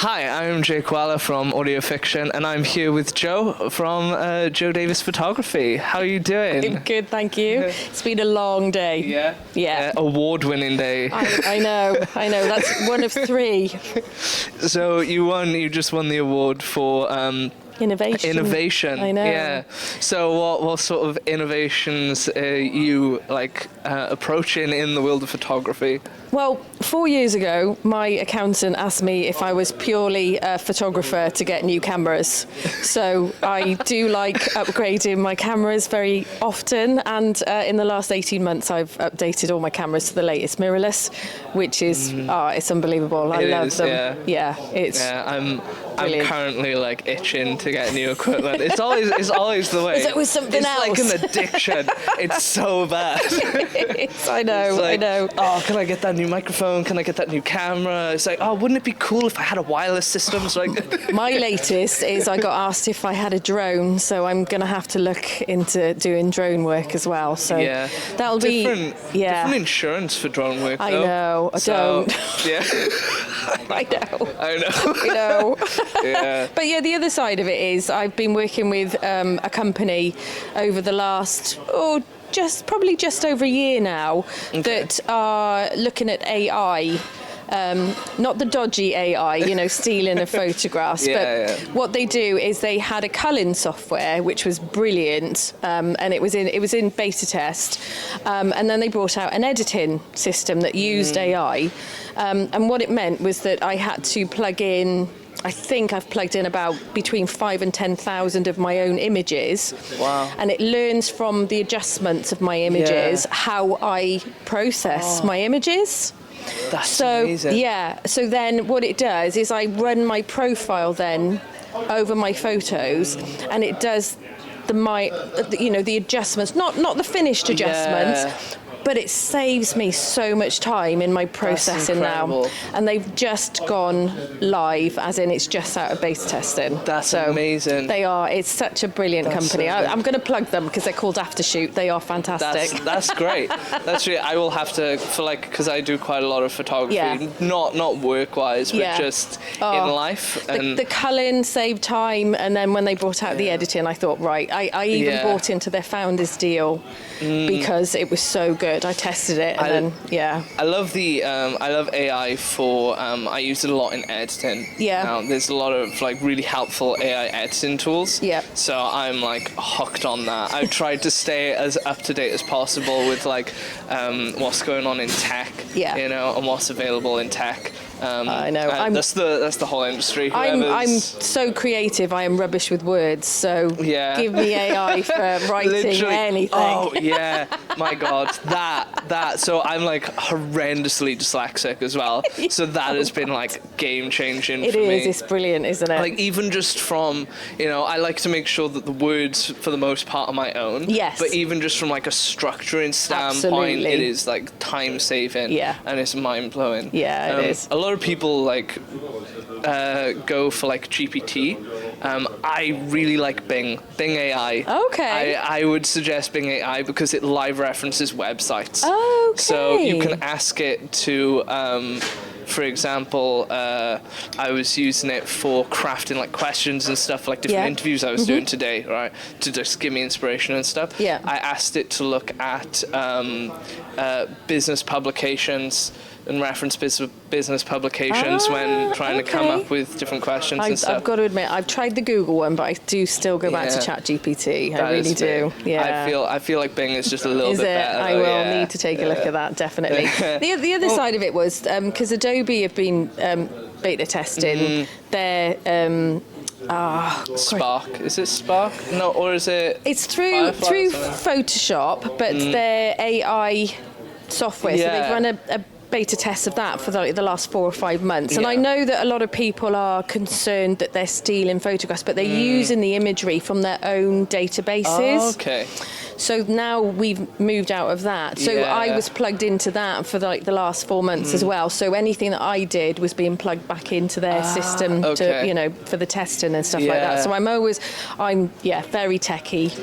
Hi, I'm Jake Weller from Audiofiction, and I'm here with Joe from Davies Photography. How are you doing? I'm good, thank you. It's been a long day. Yeah. Award-winning day. I know. That's one of three. So you just won the award for Innovation. I know. Yeah. So what sort of innovations are you approaching in the world of photography? Well, 4 years ago, my accountant asked me if I was purely a photographer to get new cameras. So I do like upgrading my cameras very often, and in the last 18 months I've updated all my cameras to the latest mirrorless, which is it's unbelievable. I love them. Yeah, I'm currently itching to get new equipment. It's always the way. Is it with something else? It's like an addiction. It's so bad. I know. Oh, can I get that new microphone? Can I get that new camera? It's like, oh, wouldn't it be cool if I had a wireless system? So my latest is I got asked if I had a drone, so I'm going to have to look into doing drone work as well. So that'll be different insurance for drone work. I know. I don't. Yeah. I know. Yeah. But yeah, the other side of it is I've been working with a company over the last probably just over a year now that are looking at AI. Not the dodgy AI, stealing of photographs, but what they do is they had a culling software which was brilliant, and it was in beta test, and then they brought out an editing system that used AI, and what it meant was that I had to plug in. I think I've plugged in about between 5,000 and 10,000 of my own images. Wow. And it learns from the adjustments of my images how I process my images. That's amazing. Yeah. So then what it does is I run my profile then over my photos, and it does the adjustments, not the finished adjustments. But it saves me so much time in my processing now. And they've just gone live, as in it's just out of beta testing. That's amazing. They are. It's such a brilliant company. I'm going to plug them because they're called Aftershoot. They are fantastic. That's great. That's really, I will have to, because I do quite a lot of photography, not work-wise, but just in life. And the culling saved time, and then when they brought out the editing, I thought, right, I even bought into their founders deal because it was so good. I tested it, and I love AI for. I use it a lot in editing. Yeah. Now, there's a lot of really helpful AI editing tools. Yeah. So I'm hooked on that. I've tried to stay as up to date as possible with what's going on in tech. Yeah. And what's available in tech. I know. That's the whole industry. I'm so creative. I am rubbish with words. So give me AI for writing anything. Oh yeah, my God, that. So I'm horrendously dyslexic as well. So that has been game changing for me. It is. It's brilliant, isn't it? Even just from I like to make sure that the words for the most part are my own. Yes. But even just from a structuring standpoint, it is time saving. Yeah. And it's mind blowing. Yeah, it is. A lot of people go for GPT. I really like Bing AI. Okay. I would suggest Bing AI because it live references websites. Okay. So you can ask it to, for example, I was using it for crafting questions and stuff, different interviews I was doing today, right? To just give me inspiration and stuff. Yeah. I asked it to look at business publications and reference business publications when trying to come up with different questions and stuff. I've got to admit, I've tried the Google one, but I do still go back to ChatGPT. I really do. Yeah. I feel like Bing is just a little bit better. I will need to take a look at that, definitely. The other side of it was, because Adobe have been beta testing their... Spark. Is it Spark? No, or is it... It's through Photoshop, but their AI software. So they've run a beta test of that for the last 4 or 5 months. And I know that a lot of people are concerned that they're stealing photographs, but they're using the imagery from their own databases. Oh, okay. So now we've moved out of that. So I was plugged into that for the last 4 months as well. So anything that I did was being plugged back into their system to, for the testing and stuff like that. So I'm very techie.